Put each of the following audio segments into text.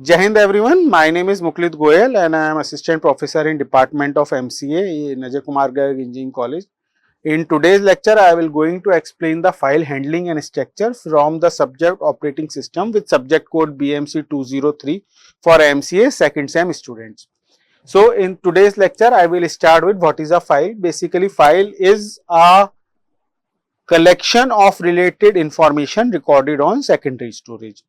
Jai Hind everyone, my name is Muklit Goyal and I am Assistant Professor in Department of MCA in Ajay Kumar Garg Engineering College. In today's lecture, I will going to explain the file handling and structure from the subject operating system with subject code BMC 203 for MCA second sem students. So in today's lecture, I will start with what is a file. Basically, file is a collection of related information recorded on secondary storage.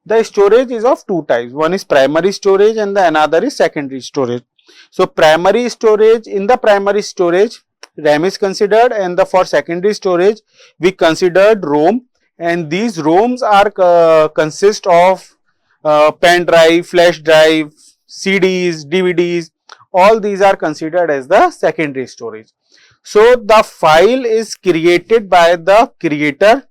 The storage is of two types. One is primary storage and the another is secondary storage. So primary storage, in the primary storage RAM is considered, and for secondary storage we considered ROM, and these ROMs are consist of pen drive, flash drive, CDs, DVDs. All these are considered as the secondary storage. So the file is created by the creator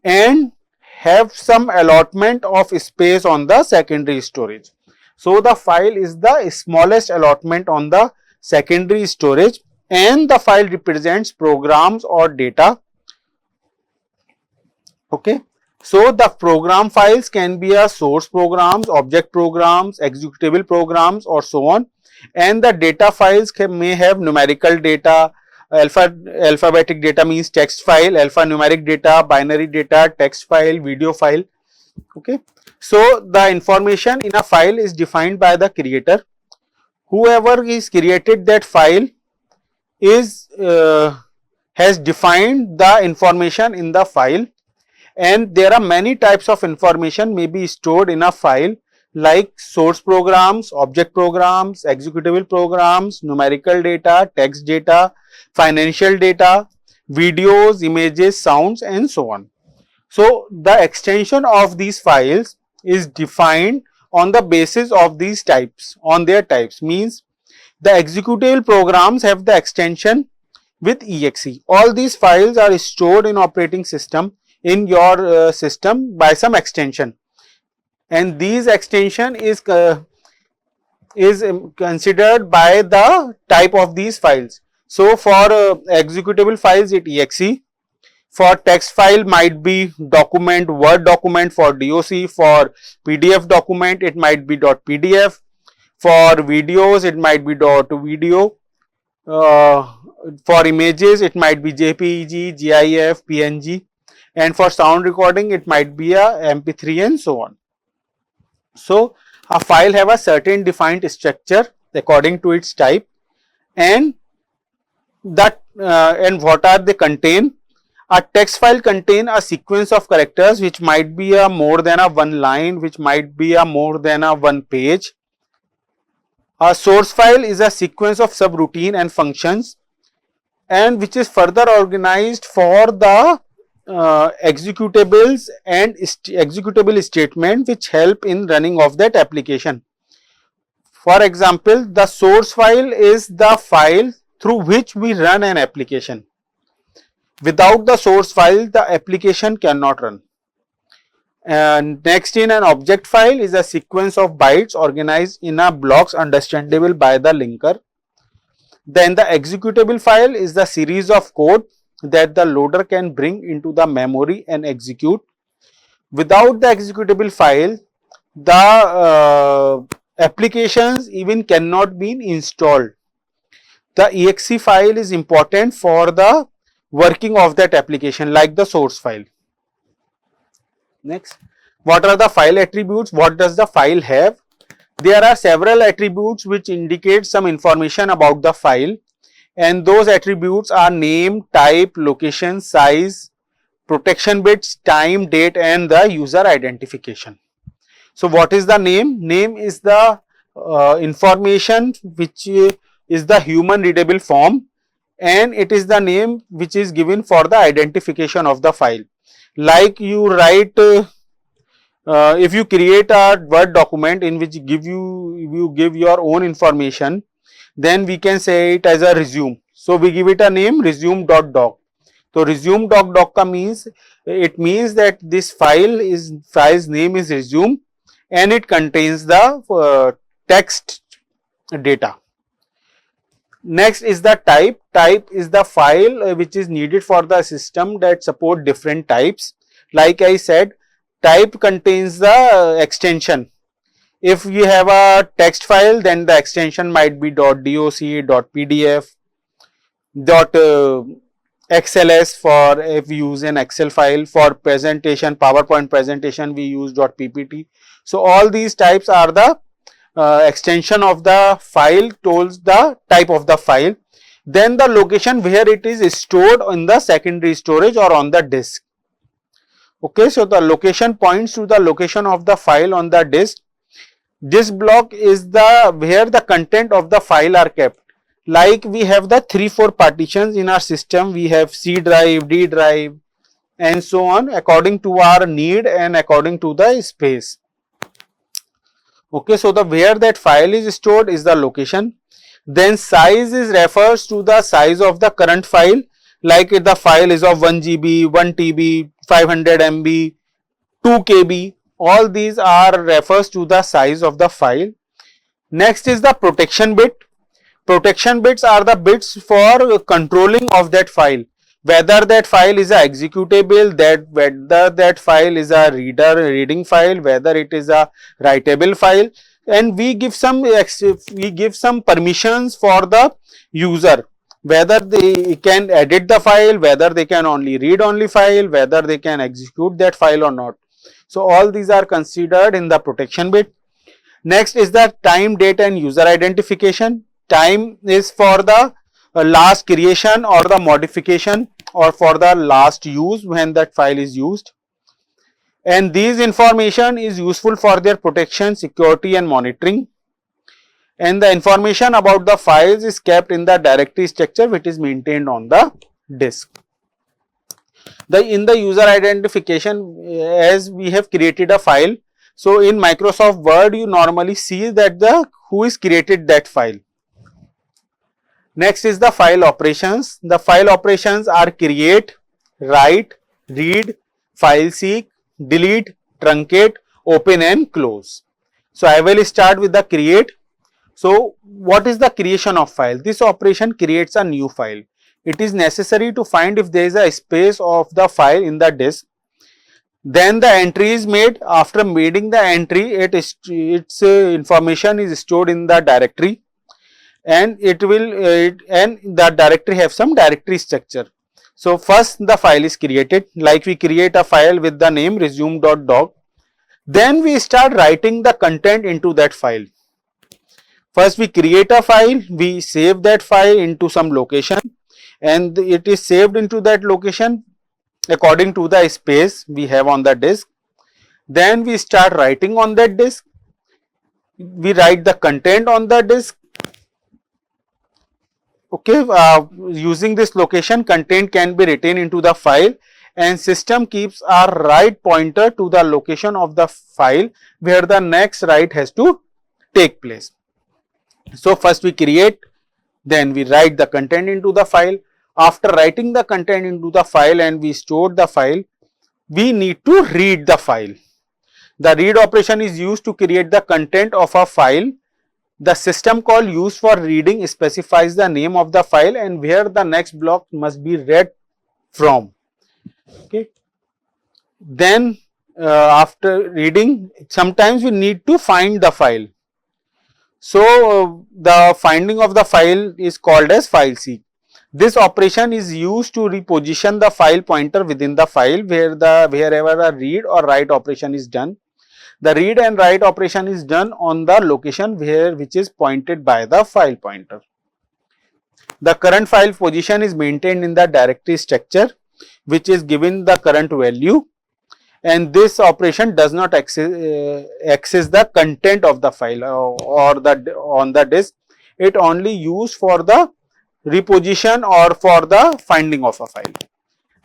and have some allotment of space on the secondary storage. So the file is the smallest allotment on the secondary storage, and the file represents programs or data. Okay. So the program files can be a source programs, object programs, executable programs or so on, and the data files may have numerical data. Alphabetic data means text file, alphanumeric data, binary data, text file, video file. Okay. So the information in a file is defined by the creator. Whoever is created that file is has defined the information in the file, and there are many types of information may be stored in a file, like source programs, object programs, executable programs, numerical data, text data, financial data, videos, images, sounds and so on. So the extension of these files is defined on the basis of these types, on their types. Means the executable programs have the extension with exe. All these files are stored in operating system in your system by some extension, and these extension is considered by the type of these files. So for executable files it exe, for text file might be document, word document for doc, for pdf document it might be .pdf, for videos it might be .video, for images it might be jpeg, gif, png, and for sound recording it might be a mp3 and so on. So a file have a certain defined structure according to its type, and that and what are they contain. A text file contain a sequence of characters which might be a more than a one line, which might be a more than a one page. A source file is a sequence of subroutine and functions, and which is further organized for the executables and executable statement which help in running of that application. For example, the source file is the file through which we run an application. Without the source file, the application cannot run. And next, in an object file is a sequence of bytes organized in a blocks understandable by the linker. Then the executable file is the series of code that the loader can bring into the memory and execute. Without the executable file, the applications even cannot be installed. The exe file is important for the working of that application, like the source file. Next, what are the file attributes? What does the file have? There are several attributes which indicate some information about the file, and those attributes are name, type, location, size, protection bits, time, date and the user identification. So what is the name? Name is the information which is the human readable form, and it is the name which is given for the identification of the file. Like you write, if you create a Word document in which you give your own information, then we can say it as a resume. So we give it a name resume.doc. So resume.doc means that this file's name is resume, and it contains the text data. Next is the type. Type is the file which is needed for the system that support different types. Like I said, type contains the extension. If you have a text file, then the extension might be .doc, .pdf, .xls for if we use an Excel file. For presentation, PowerPoint presentation, we use .ppt. So all these types are the extension of the file, tells the type of the file. Then the location where it is stored in the secondary storage or on the disk. Okay, so the location points to the location of the file on the disk. Disk block is the where the content of the file are kept. Like we have the 3-4 partitions in our system. We have C drive, D drive, and so on, according to our need and according to the space. Okay, so the where that file is stored is the location. Then size is refers to the size of the current file. Like if the file is of 1 GB, 1 TB, 500 MB, 2 KB. All these are refers to the size of the file. Next is the protection bit. Protection bits are the bits for controlling of that file. Whether that file is a executable, whether that file is a reading file, whether it is a writable file, and we give some permissions for the user, whether they can edit the file, whether they can only read only file, whether they can execute that file or not. So all these are considered in the protection bit. Next is the time, date and user identification. Time is for the last creation or the modification or for the last use when that file is used. And these information is useful for their protection, security and monitoring. And the information about the files is kept in the directory structure which is maintained on the disk. In the user identification, as we have created a file, so in Microsoft Word you normally see that who is created that file. Next is the file operations. The file operations are create, write, read, file seek, delete, truncate, open and close. So I will start with the create. So what is the creation of file? This operation creates a new file. It is necessary to find if there is a space of the file in the disk. Then the entry is made. After making the entry, its information is stored in the directory, and the directory have some directory structure. So first the file is created, like we create a file with the name resume.doc. Then we start writing the content into that file. First we create a file, we save that file into some location, and it is saved into that location according to the space we have on the disk. Then we start writing on that disk. We write the content on the disk. Okay, using this location, content can be written into the file, and system keeps a write pointer to the location of the file where the next write has to take place. So first we create, then we write the content into the file. After writing the content into the file and we store the file, we need to read the file. The read operation is used to create the content of a file. The system call used for reading specifies the name of the file and where the next block must be read from. Okay. Then after reading, sometimes we need to find the file. So the finding of the file is called as file seek. This operation is used to reposition the file pointer within the file wherever a read or write operation is done. The read and write operation is done on the location which is pointed by the file pointer. The current file position is maintained in the directory structure which is given the current value, and this operation does not access the content of the file on the disk. It only used for the reposition or for the finding of a file.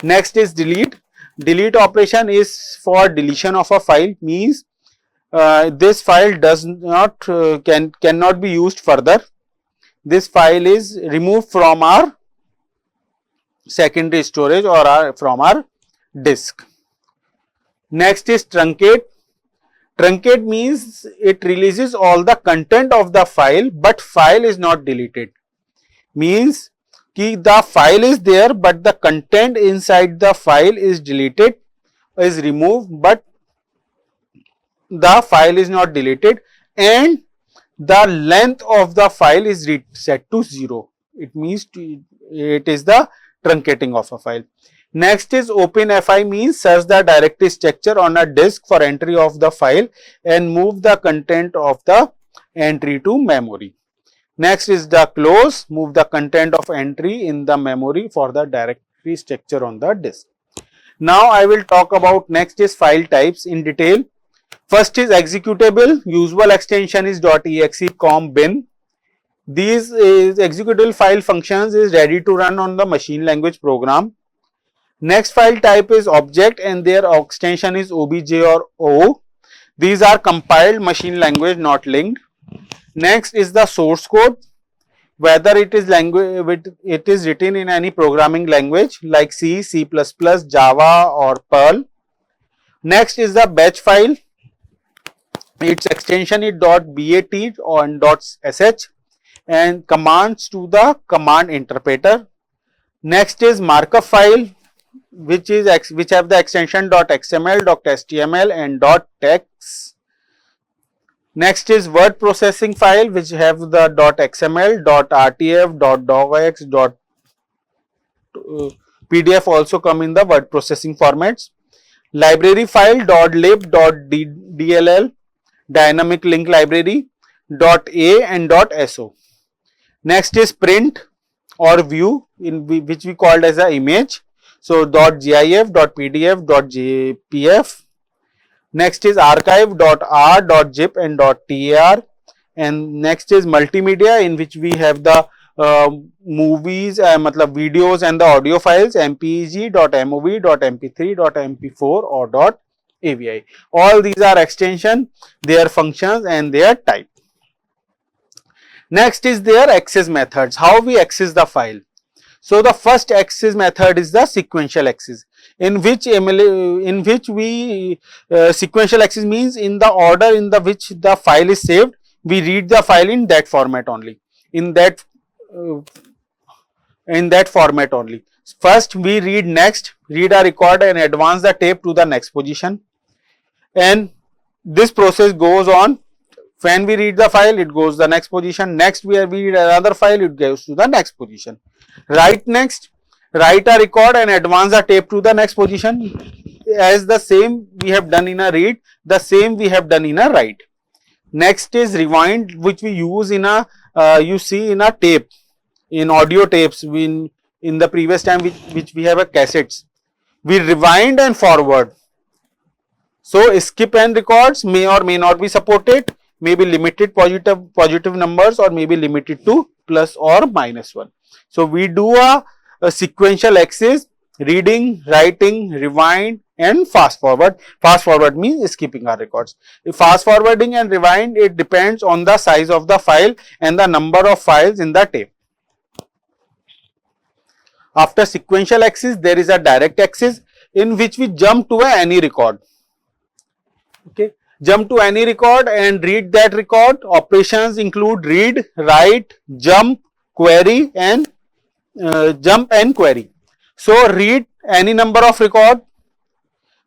Next is delete. Delete operation is for deletion of a file, means this file does not cannot be used further. This file is removed from our secondary storage or from our disk. Next is truncate. Truncate means it releases all the content of the file, but file is not deleted. Means ki the file is there, but the content inside the file is deleted, is removed, but the file is not deleted, and the length of the file is set to 0. It means it is the truncating of a file. Next is OpenFI, means search the directory structure on a disk for entry of the file and move the content of the entry to memory. Next is the close, move the content of entry in the memory for the directory structure on the disk. Now I will talk about next is file types in detail. First is executable, usual extension is .exe, .com, bin. These is executable file functions is ready to run on the machine language program. Next file type is object and their extension is obj or o. These are compiled machine language, not linked. Next is the source code, whether it is written in any programming language like C, C++, Java or Perl. Next is the batch file. Its extension is .bat or .sh and commands to the command interpreter. Next is markup file, which have the extension .xml, .html and .text. Next is word processing file, which have the .xml, .rtf, .docx, PDF also come in the word processing formats. Library file .lib, .dll, dynamic link library, .a and .so. Next is print or view, in which we called as a image. So .gif, .pdf, .jpf. Next is archive, .r, .zip and .tar. And next is multimedia, in which we have the movies, videos and the audio files, mpeg, .mov, .mp3, .mp4 or .avi. All these are extension, their functions and their type. Next is their access methods, how we access the file. So the first access method is the sequential access, in which we sequential access means in the order in the which the file is saved, we read the file in that format only. In that format only. First we read next, read a record and advance the tape to the next position, and this process goes on. When we read the file, it goes to the next position. Next we read another file, it goes to the next position. Write next, write a record and advance the tape to the next position. As the same we have done in a read, the same we have done in a write. Next is rewind, which we use in a you see in a tape, in audio tapes. In the previous time which we have a cassettes, we rewind and forward. So skip and records may or may not be supported, may be limited positive numbers or may be limited to plus or -1. So we do a sequential access, reading, writing, rewind and fast forward. Fast forward means skipping our records. If fast forwarding and rewind, it depends on the size of the file and the number of files in the tape. After sequential access, there is a direct access, in which we jump to any record. Okay, jump to any record and read that record. Operations include read, write, jump, query and jump and query. So read any number of record,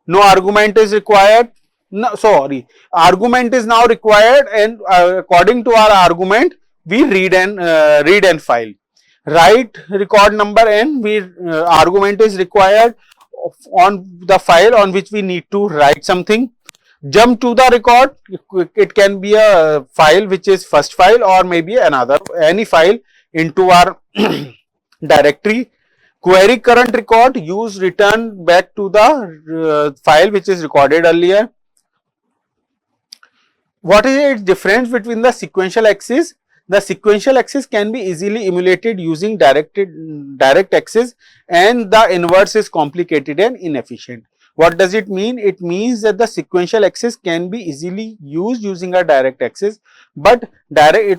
no argument is required. No, sorry, argument is now required, and according to our argument we read and file. Write record number and argument is required on the file on which we need to write something. Jump to the record, it can be a file which is first file or maybe any file into our directory. Query current record, use return back to the file which is recorded earlier. What is its difference between the sequential access? The sequential access can be easily emulated using direct access, and the inverse is complicated and inefficient. What does it mean? It means that the sequential access can be easily used using a direct access, but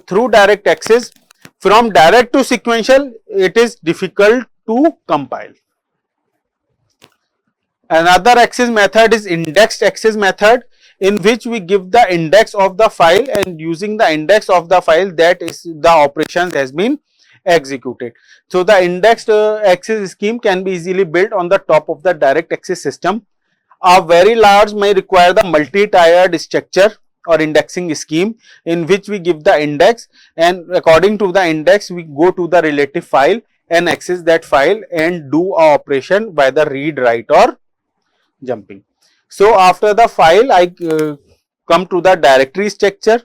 through direct access, from direct to sequential, it is difficult to compile. Another access method is indexed access method, in which we give the index of the file, and using the index of the file, that is the operations has been executed. So the indexed access scheme can be easily built on the top of the direct access system. A very large may require the multi-tiered structure or indexing scheme in which we give the index, and according to the index we go to the relative file and access that file and do a operation by the read, write or jumping. So after the file I come to the directory structure.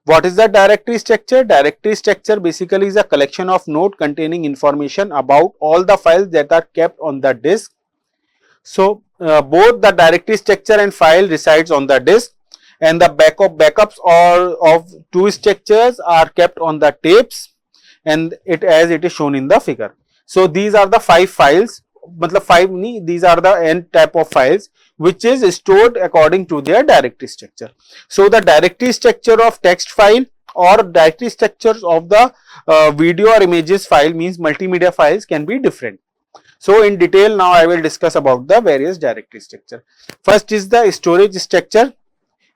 What is the directory structure? Directory structure basically is a collection of nodes containing information about all the files that are kept on the disk. So both the directory structure and file resides on the disk, and the backups or of two structures are kept on the tapes, and it as it is shown in the figure. So these are the 5 files, matlab 5 nahi, these are the n type of files which is stored according to their directory structure. So the directory structure of text file or directory structures of the video or images file, means multimedia files, can be different. So in detail now I will discuss about the various directory structure. First is the storage structure.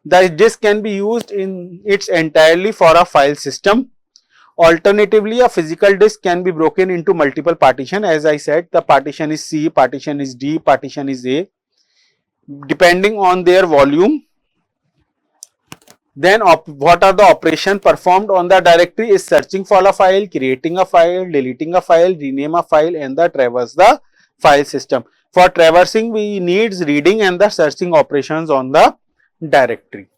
The disk can be used in its entirely for a file system. Alternatively, a physical disk can be broken into multiple partition. As I said, the partition is C, partition is D, partition is A, depending on their volume. Then what are the operation performed on the directory is searching for a file, creating a file, deleting a file, rename a file, and the traverse the file system. For traversing we needs reading and the searching operations on the directory.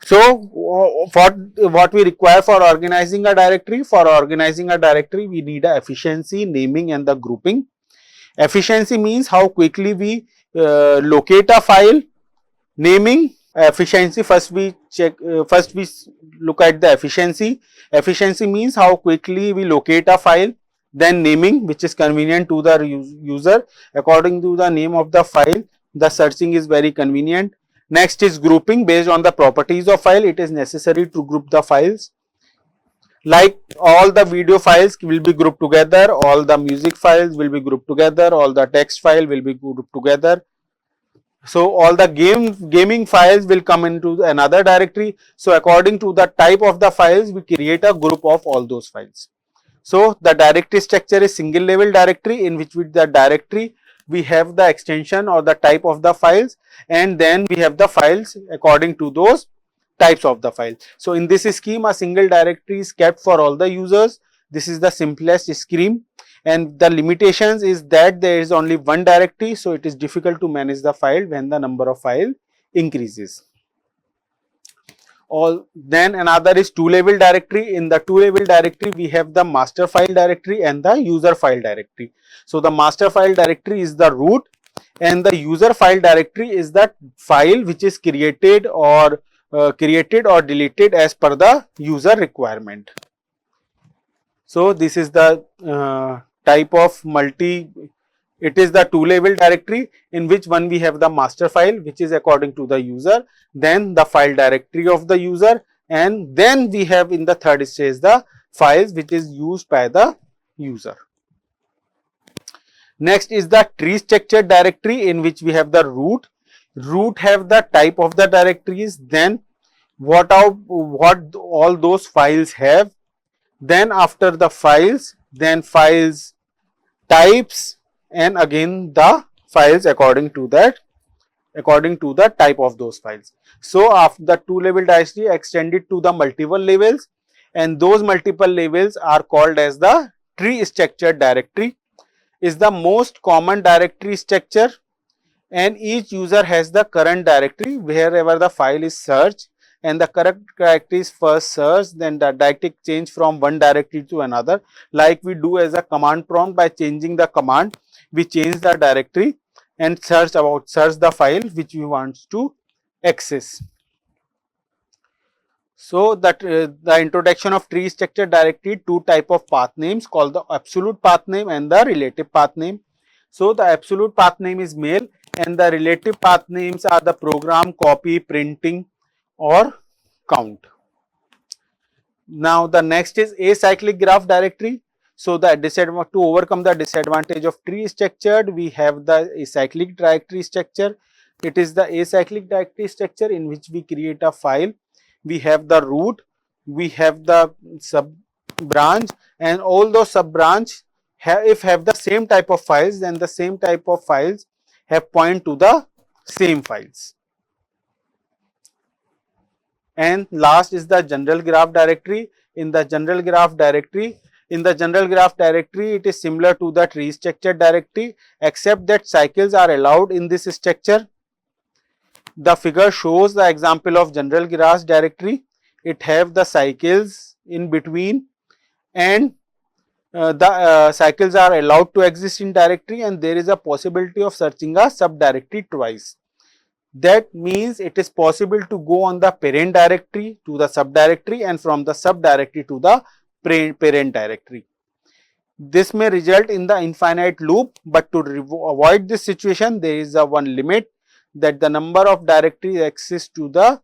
So what we require for organizing a directory? For organizing a directory we need a efficiency, naming and the grouping. Efficiency means how quickly we locate a file. Naming, efficiency, first we check, first we look at the efficiency. Efficiency means how quickly we locate a file. Then naming, which is convenient to the user. According to the name of the file, the searching is very convenient. Next is grouping. Based on the properties of file, it is necessary to group the files. Like all the video files will be grouped together, all the music files will be grouped together, all the text file will be grouped together. So all the gaming files will come into another directory. So according to the type of the files, we create a group of all those files. So the directory structure is single level directory, in which with the directory we have the extension or the type of the files, and then we have the files according to those types of the file. So in this scheme, a single directory is kept for all the users. This is the simplest scheme, and the limitations is that there is only one directory, so it is difficult to manage the file when the number of file increases. Then another is two level directory. In the two level directory we have the master file directory and the user file directory. So the master file directory is the root, and the user file directory is the file which is created or deleted as per the user requirement. So this is the type of it is the two level directory, in which one we have the master file which is according to the user, then the file directory of the user, and then we have in the third stage the files which is used by the user. Next is the tree structured directory, in which we have the root. Root have the type of the directories, then what all those files have, then after the files, then files types, and again the files according to the type of those files. So after the two level directory extended to the multiple levels, and those multiple levels are called as the tree structured directory. Is the most common directory structure, and each user has the current directory wherever the file is searched, and the correct directory is first searched, then the directory change from one directory to another, like we do as a command prompt. By changing the command, we change the directory and search the file which we want to access. So that the introduction of tree structured directory, two type of path names called the absolute path name and the relative path name. So the absolute path name is mail, and the relative path names are the program, copy, printing or count. Now the next is acyclic graph directory. So the to overcome the disadvantage of tree structured, we have the acyclic directory structure. It is the acyclic directory structure in which we create a file. We have the root, we have the sub branch, and all those sub branch have the same type of files, then the same type of files have point to the same files. And last is the general graph directory. In the general graph directory, it is similar to the tree structure directory, except that cycles are allowed in this structure. The figure shows the example of general graph directory. It have the cycles in between, and the cycles are allowed to exist in directory, and there is a possibility of searching a subdirectory twice. That means it is possible to go on the parent directory to the subdirectory, and from the subdirectory to the parent directory. This may result in the infinite loop, but to avoid this situation, there is a one limit, that the number of directories access to the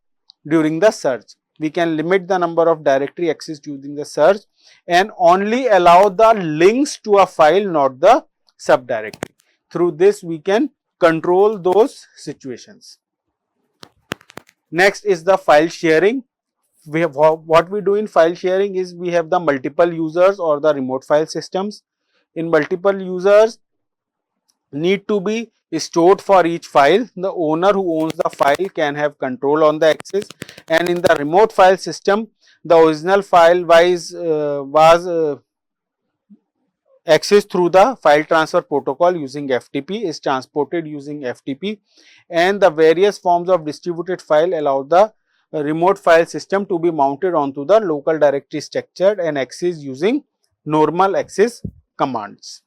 during the search. We can limit the number of directory access during the search and only allow the links to a file, not the subdirectory. Through this, we can control those situations. Next is the file sharing. We have, what we do in file sharing is we have the multiple users or the remote file systems. In multiple users need to be stored for each file. The owner who owns the file can have control on the access, and in the remote file system, the original file was accessed through the file transfer protocol using FTP, is transported using FTP, and the various forms of distributed file allow the remote file system to be mounted onto the local directory structure and accessed using normal access commands.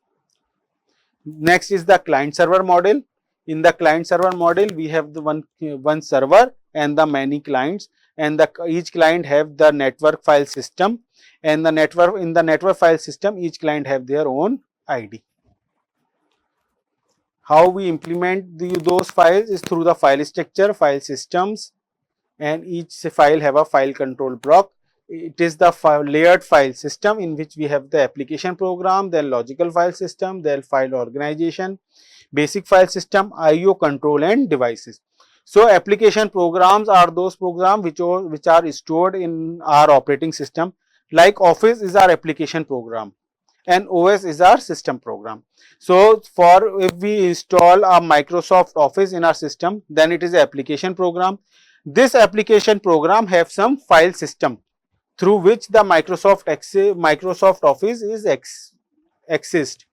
Next is the client server model. In the client server model, we have the one server and the many clients, and each client have the network file system, and the network file system, each client have their own ID. How we implement those files is through the file structure, file systems, and each file have a file control block. It is the layered file system in which we have the application program, then logical file system, then file organization, basic file system, IO control, and devices. So application programs are those programs which are stored in our operating system. Like Office is our application program and OS is our system program. So if we install a Microsoft Office in our system, then it is an application program. This application program have some file system through which the Microsoft Office is accessed.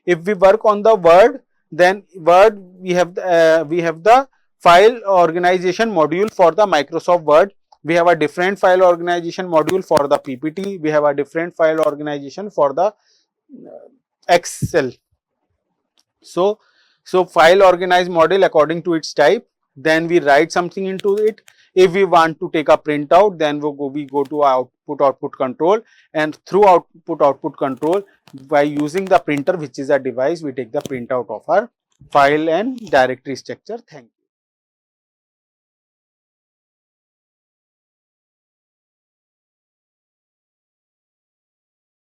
If we work on the Word, then Word we have the file organization module for the Microsoft Word. We have a different file organization module for the PPT. We have a different file organization for the Excel. So file organized model according to its type. Then we write something into it. If we want to take a printout, then we go to output control, and through output control, by using the printer, which is a device, we take the printout of our file and directory structure. Thank you.